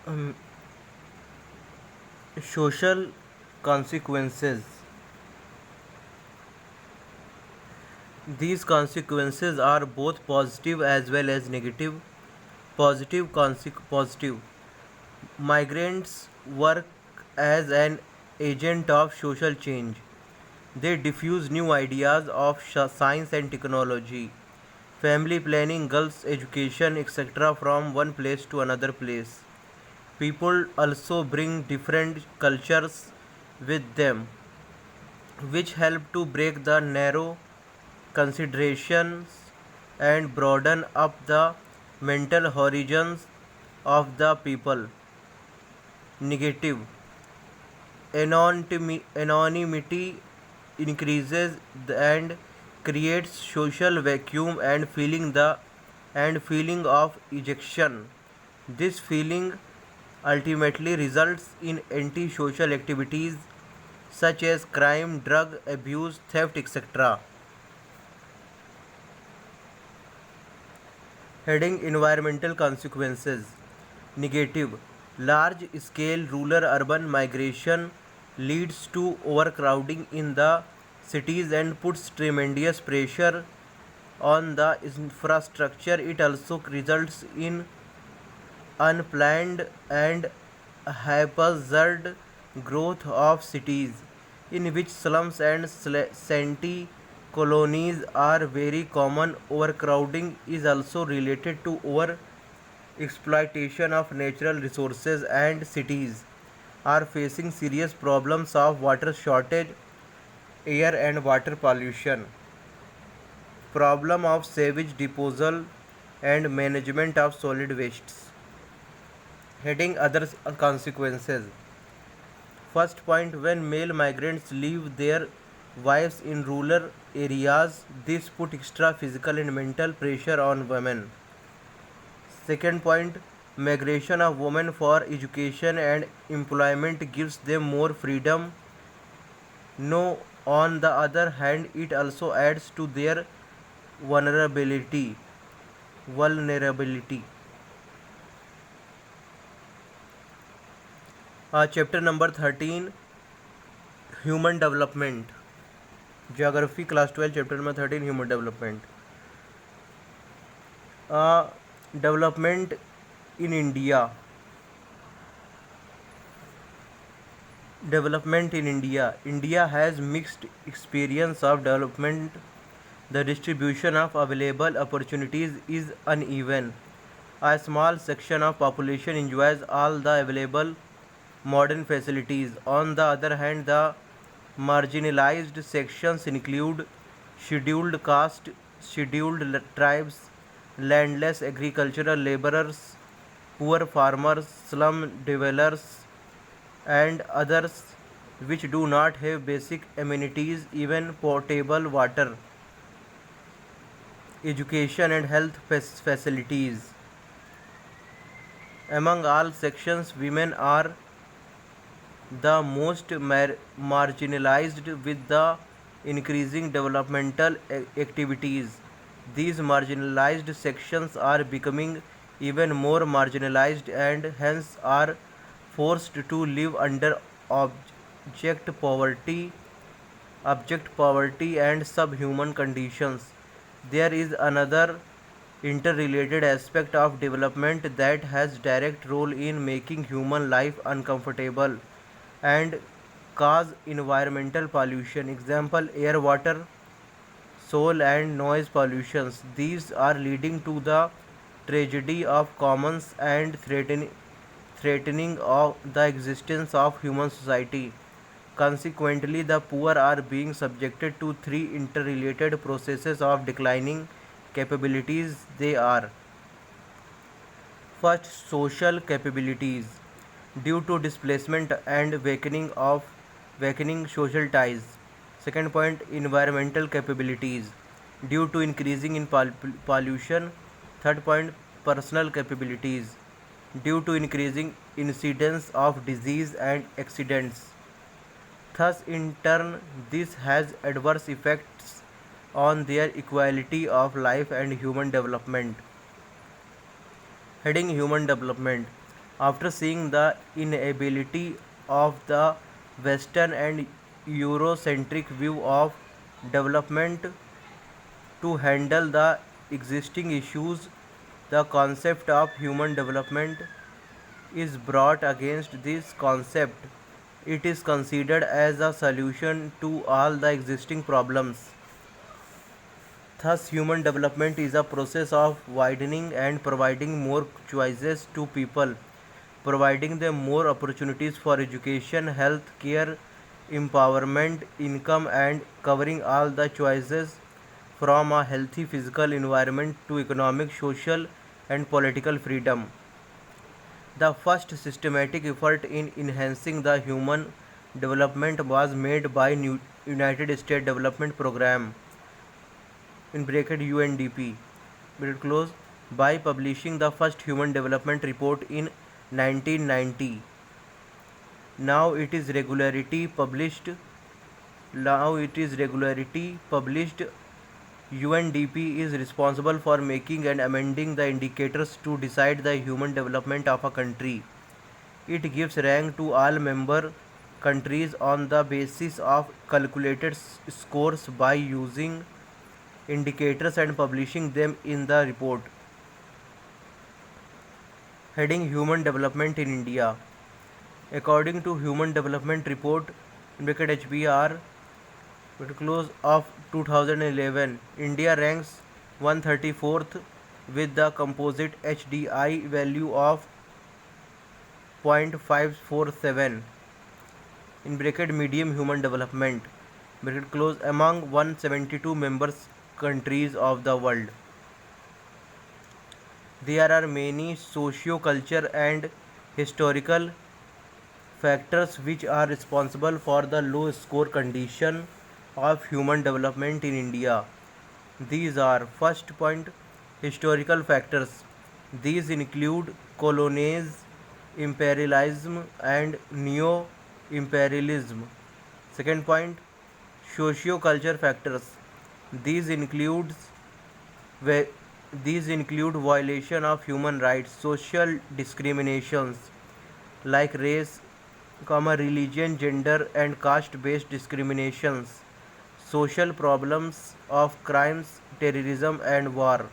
Um, Social consequences. These consequences are both positive as well as negative. Positive. Migrants work as an agent of social change. They diffuse new ideas of science and technology, family planning, girls' education, etc., from one place to another place. People also bring different cultures with them, which help to break the narrow considerations and broaden up the mental horizons of the people. Negative. Anonymity increases and creates social vacuum and feeling of ejection. This feeling ultimately results in antisocial activities such as crime, drug abuse, theft, etc. Heading environmental consequences. Negative. Large scale rural urban migration leads to overcrowding in the cities and puts tremendous pressure on the infrastructure. It also results in unplanned and haphazard growth of cities, in which slums and shanty colonies are very common. Overcrowding is also related to over exploitation of natural resources, and cities are facing serious problems of water shortage, air and water pollution, problem of sewage disposal and management of solid wastes. Heading other consequences. First point, when male migrants leave their wives in rural areas, this put extra physical and mental pressure on women. Second point, migration of women for education and employment gives them more freedom. No, on the other hand, it also adds to their vulnerability. Vulnerability. Chapter number 13, Human Development. Geography class 12 chapter number 13, Human Development. uh, Development in India. India has mixed experience of development. The distribution of available opportunities is uneven. A small section of population enjoys all the available modern facilities. On the other hand, the marginalized sections include scheduled caste, scheduled tribes, landless agricultural laborers, poor farmers, slum dwellers, and others which do not have basic amenities, even potable water, education, and health facilities. Among all sections, women are the most marginalized with the increasing developmental activities. These marginalized sections are becoming even more marginalized and hence are forced to live under object poverty, and subhuman conditions. There is another interrelated aspect of development that has direct role in making human life uncomfortable and cause environmental pollution. Example, air, water, soil and noise pollutions. These are leading to the tragedy of commons and threatening of the existence of human society. Consequently, the poor are being subjected to three interrelated processes of declining capabilities. They are: first, social capabilities due to displacement and weakening social ties. Second point, environmental capabilities due to increasing in pollution. Third point, personal capabilities due to increasing incidence of disease and accidents. Thus, in turn, this has adverse effects on their equality of life and human development. Heading Human Development. After seeing the inability of the Western and Eurocentric view of development to handle the existing issues, the concept of human development is brought against this concept. It is considered as a solution to all the existing problems. Thus, human development is a process of widening and providing more choices to people, providing them more opportunities for education, health care, empowerment, income, and covering all the choices from a healthy physical environment to economic, social, and political freedom. The first systematic effort in enhancing the human development was made by United States Development Program in bracket UNDP bracket close by publishing the first human development report in 1990. Now it is regularity published. UNDP is responsible for making and amending the indicators to decide the human development of a country. It gives rank to all member countries on the basis of calculated scores by using indicators and publishing them in the report. Heading Human Development in India. According to Human Development Report HBR close of 2011, India ranks 134th with the composite HDI value of 0.547 in bracket medium human development bracket close among 172 members countries of the world. There are many socio-cultural and historical factors which are responsible for the low score condition of human development in India. These are first point historical factors. These include colonialism, imperialism and neo-imperialism. Second point socio-culture factors. These include violation of human rights, social discriminations like race, religion, gender and caste-based discriminations, social problems of crimes, terrorism and war.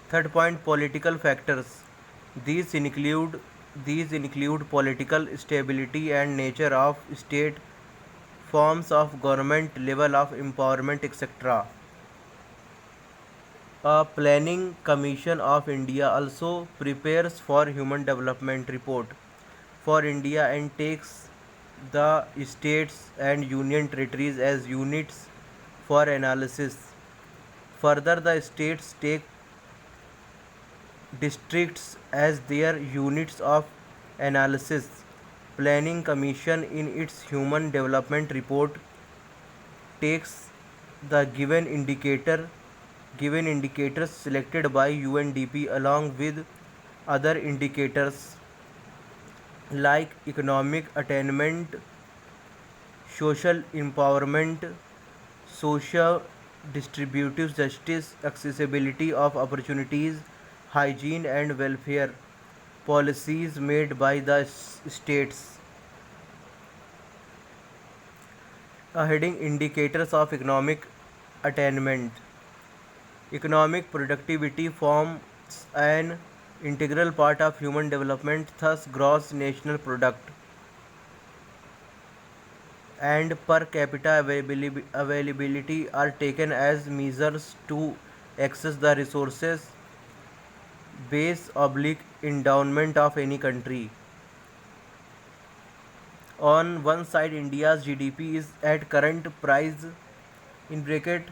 Third point political factors. These include political stability and nature of state, forms of government, level of empowerment, etc. A Planning Commission of India also prepares for Human Development Report for India and takes the states and union territories as units for analysis. Further, the states take districts as their units of analysis. Planning Commission in its Human Development Report takes the given indicators selected by UNDP along with other indicators like economic attainment, social empowerment, social distributive justice, accessibility of opportunities, hygiene and welfare policies made by the states. Heading indicators of economic attainment. Economic productivity forms an integral part of human development, thus gross national product and per capita availability are taken as measures to access the resources base oblique endowment of any country. On one side, India's GDP is at current price in bracket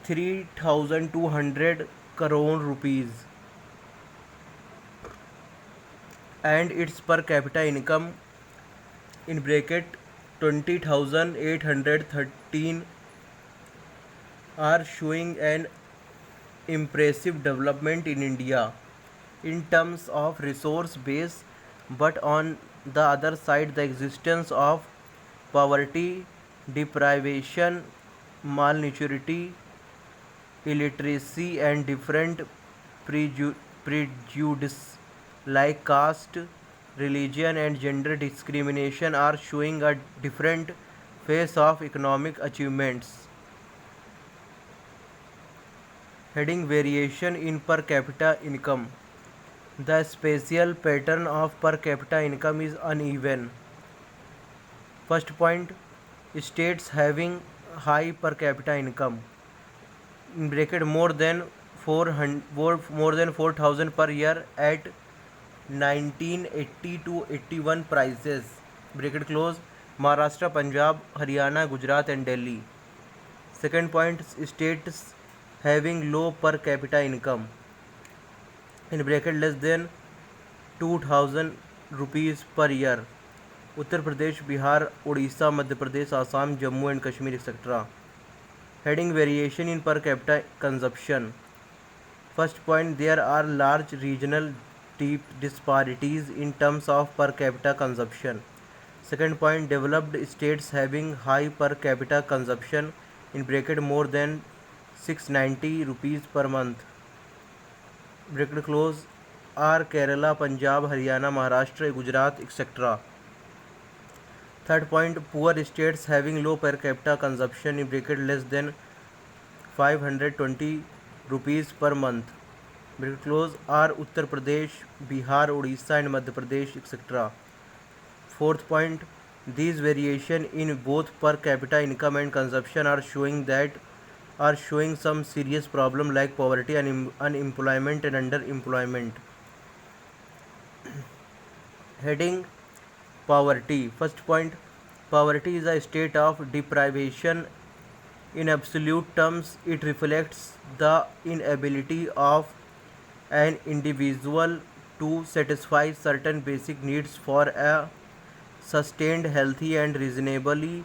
3,200 crore rupees and its per capita income in bracket 20,813 are showing an impressive development in India in terms of resource base, but on the other side the existence of poverty, deprivation, malnutrition, illiteracy and different prejudice like caste, religion, and gender discrimination are showing a different face of economic achievements. Heading variation in per capita income. The spatial pattern of per capita income is uneven. First point, states having high per capita income in bracket more than 4,000 per year at 1980 to 81 prices bracket close. Maharashtra, Punjab, Haryana, Gujarat and Delhi. Second point, states having low per capita income in bracket less than 2,000 rupees per year. Uttar Pradesh, Bihar, Odisha, Madhya Pradesh, Assam, Jammu and Kashmir, etc. Heading variation in per capita consumption. First point, there are large regional deep disparities in terms of per capita consumption. Second point, developed states having high per capita consumption in bracket more than 690 rupees per month bracket close are Kerala, Punjab, Haryana, Maharashtra, Gujarat, etc. Third point, poor states having low per capita consumption in bracket less than 520 rupees per month bracket close are Uttar Pradesh, Bihar, Odisha and Madhya Pradesh, etc. Fourth point, these variation in both per capita income and consumption are showing some serious problem like poverty, unemployment and underemployment. Heading poverty. First point, poverty is a state of deprivation. In absolute terms, it reflects the inability of an individual to satisfy certain basic needs for a sustained, healthy and reasonably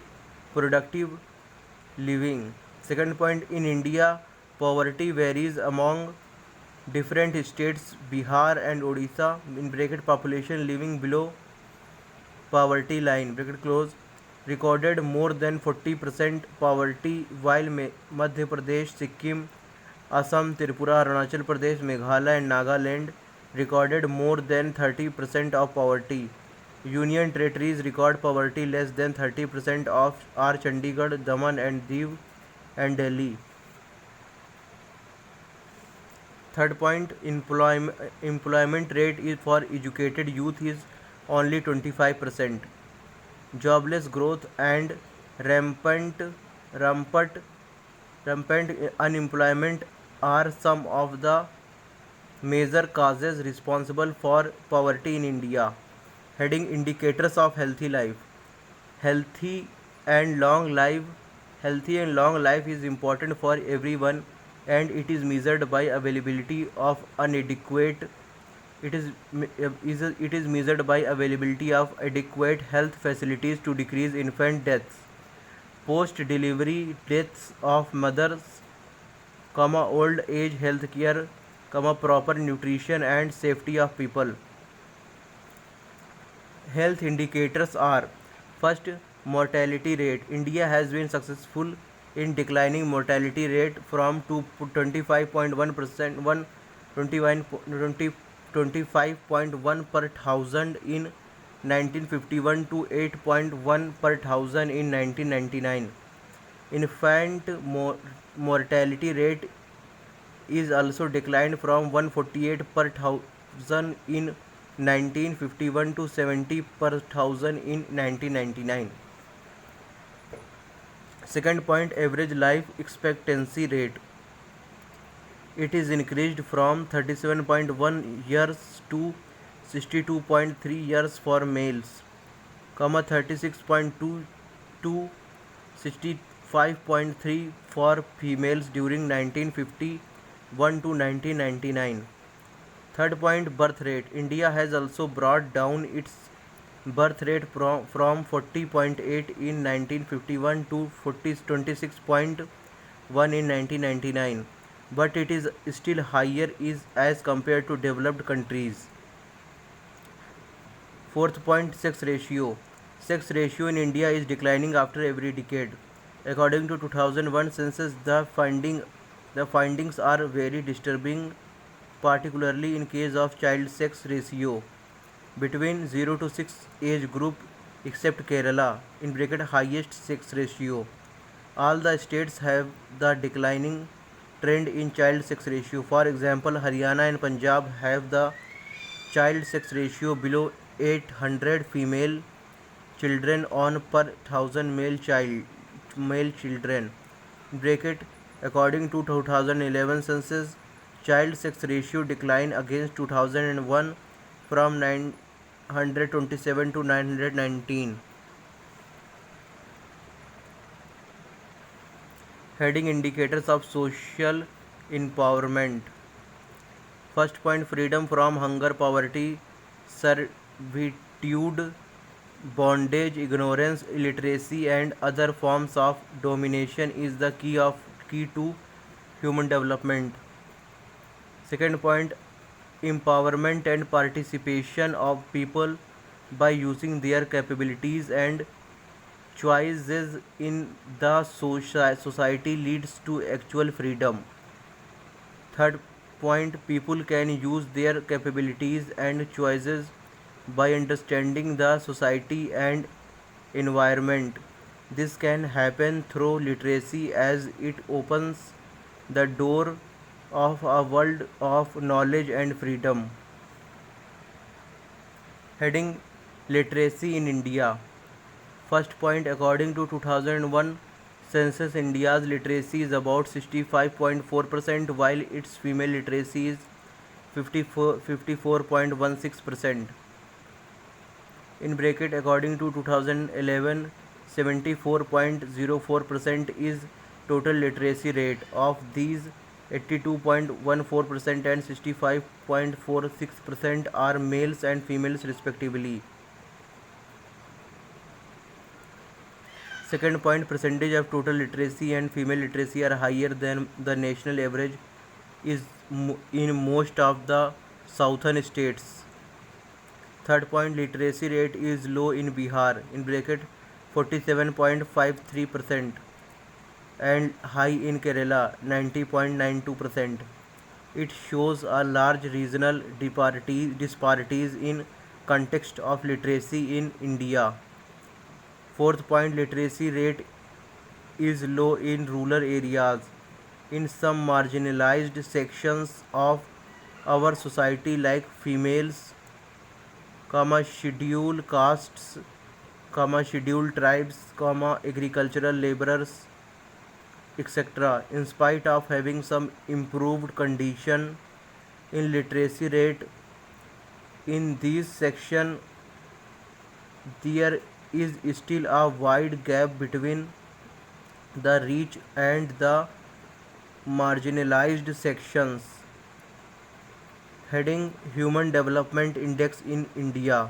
productive living. Second point, in India, poverty varies among different states. Bihar and Odisha in bracket population living below poverty line bracket close recorded more than 40% poverty, while Madhya Pradesh, Sikkim, Assam, Tripura, Arunachal Pradesh, Meghalaya and Nagaland recorded more than 30% of poverty. Union territories record poverty less than 30% of are Chandigarh, Daman and Diu and Delhi. Third point, employment rate is for educated youth is only 25%. Jobless growth and rampant unemployment are some of the major causes responsible for poverty in India. Heading indicators of healthy life. Healthy and long life. Healthy and long life is important for everyone, and it is measured by availability of unadequate. It is measured by availability of adequate health facilities to decrease infant deaths, post-delivery deaths of mothers, old age health care, proper nutrition and safety of people. Health indicators are: first, mortality rate. India has been successful in declining mortality rate from 25.1% 25.1 per thousand in 1951 to 8.1 per thousand in 1999. Infant mortality rate is also declined from 148 per thousand in 1951 to 70 per thousand in 1999. Second point, average life expectancy rate. It is increased from 37.1 years to 62.3 years for males, 36.2 to 65.3 for females during 1951 to 1999. Third point, birth rate. India has also brought down its birth rate from 40.8 in 1951 to 26.1 in 1999, but it is still higher as compared to developed countries. Fourth point, sex ratio. Sex ratio in India is declining after every decade. According to 2001 census, the findings are very disturbing. particularly in case of child sex ratio between 0 to 6 age group except Kerala in bracket highest sex ratio. All the states have the declining trend in child sex ratio. For example, Haryana and Punjab have the child sex ratio below 800 female children on per thousand male children. Bracket according to 2011 census, child sex ratio declined against 2001 from 927 to 919. Heading indicators of social empowerment. First point, freedom from hunger, poverty, servitude, bondage, ignorance, illiteracy and other forms of domination is the key to human development. Second point, empowerment and participation of people by using their capabilities and choices in the society leads to actual freedom. Third point, people can use their capabilities and choices by understanding the society and environment. This can happen through literacy as it opens the door of a world of knowledge and freedom. Heading literacy in India. First point, according to 2001 census, India's literacy is about 65.4% while its female literacy is 54.16%. In bracket, according to 2011, 74.04% is total literacy rate. Of these, 82.14% and 65.46% are males and females respectively. Second point, percentage of total literacy and female literacy are higher than the national average is in most of the southern states. Third point, literacy rate is low in Bihar in bracket 47.53% and high in Kerala 90.92%. It shows a large regional disparities in context of literacy in India. Fourth point, literacy rate is low in rural areas. In some marginalized sections of our society like females, scheduled castes, scheduled tribes, agricultural laborers, etc. In spite of having some improved condition in literacy rate in these sections, there is still a wide gap between the rich and the marginalized sections. Heading Human Development Index in India.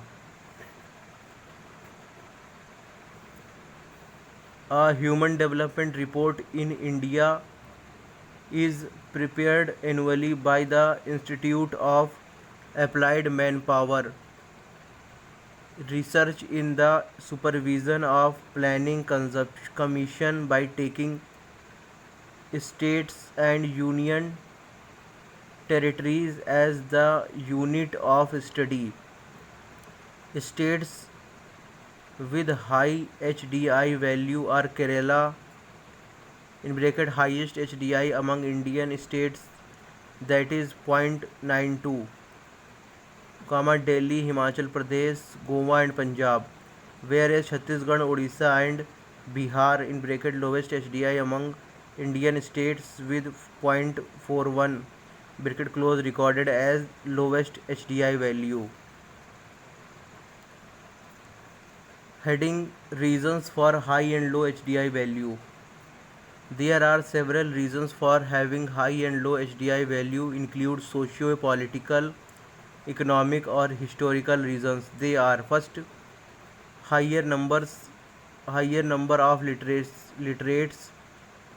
A Human Development Report in India is prepared annually by the Institute of Applied Manpower Research in the supervision of Planning Commission by taking states and union territories as the unit of study. States with high HDI value are Kerala in bracket highest HDI among Indian states, that is 0.92, Delhi, Himachal Pradesh, Goa and Punjab, whereas Chhattisgarh, Odisha and Bihar in bracket lowest HDI among Indian states with 0.41 bracket close recorded as lowest HDI value. Heading reasons for high and low HDI value. There are several reasons for having high and low HDI value include socio-political, economic or historical reasons. They are: first, higher number of literates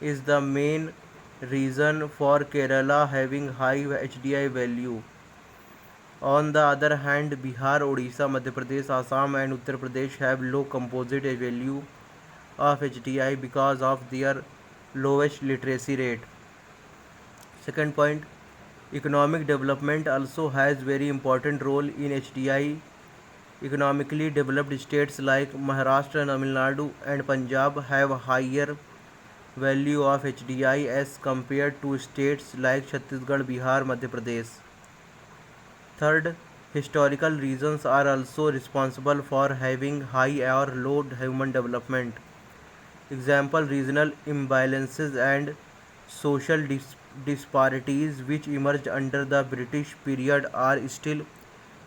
is the main reason for Kerala having high HDI value. On the other hand, Bihar, Odisha, Madhya Pradesh, Assam and Uttar Pradesh have low composite value of HDI because of their lowest literacy rate. Second point, Economic development also has very important role in HDI. Economically developed states like Maharashtra, Tamil Nadu and Punjab have a higher value of HDI as compared to states like Chhattisgarh, Bihar, Madhya Pradesh. Third, historical reasons are also responsible for having high or low human development. Example, regional imbalances and social disparities which emerged under the British period are still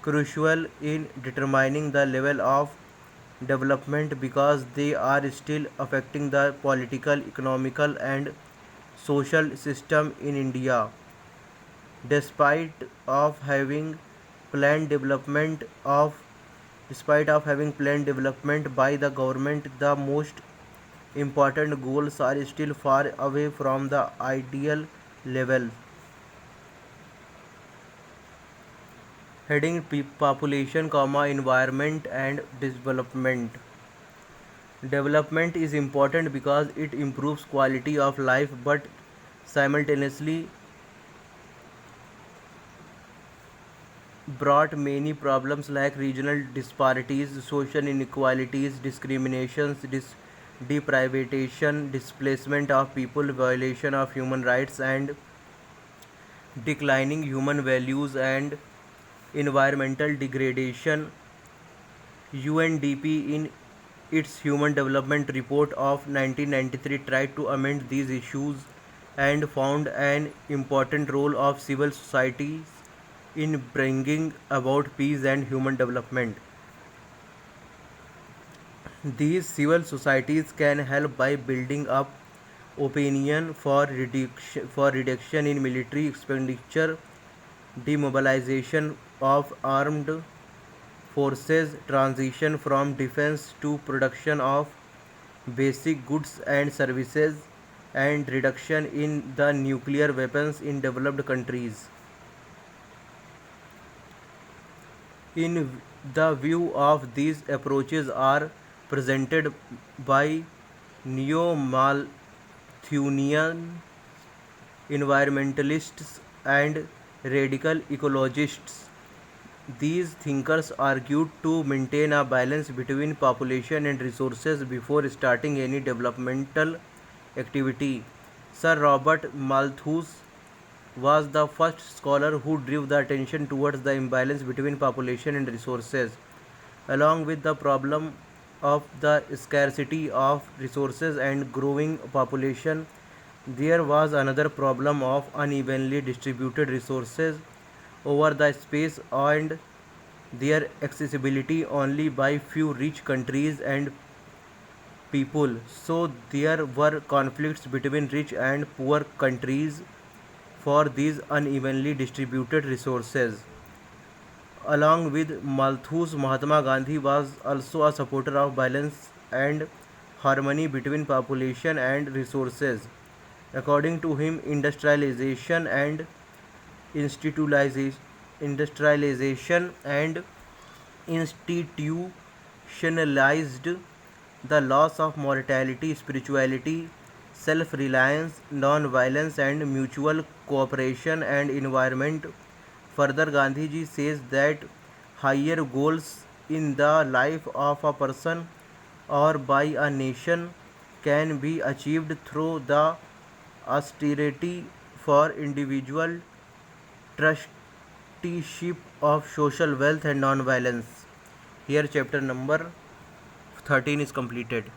crucial in determining the level of development because they are still affecting the political, economical and social system in India. Despite of having planned development of despite of having planned development by the government, the most important goals are still far away from the ideal level. Heading population, environment and development. Development is important because it improves quality of life but simultaneously brought many problems like regional disparities, social inequalities, discriminations, deprivation, displacement of people, violation of human rights, and declining human values and environmental degradation. UNDP, in its Human Development Report of 1993, tried to amend these issues and found an important role of civil societies in bringing about peace and human development. These civil societies can help by building up opinion for reduction in military expenditure, demobilization of armed forces, transition from defense to production of basic goods and services, and reduction in the nuclear weapons in developed countries. In the view of these approaches are presented by neo-Malthusian environmentalists and radical ecologists. These thinkers argued to maintain a balance between population and resources before starting any developmental activity. Sir Robert Malthus was the first scholar who drew the attention towards the imbalance between population and resources. Along with the problem of the scarcity of resources and growing population, there was another problem of unevenly distributed resources over the space and their accessibility only by few rich countries and people. So there were conflicts between rich and poor countries for these unevenly distributed resources. Along with Malthus, Mahatma Gandhi was also a supporter of balance and harmony between population and resources. According to him, institutionalization, industrialization and institutionalized the loss of mortality, spirituality, self reliance, non violence, and mutual cooperation and environment. Further, Gandhiji says that higher goals in the life of a person or by a nation can be achieved through the austerity for individual trusteeship of social wealth and non-violence. Here chapter number 13 is completed.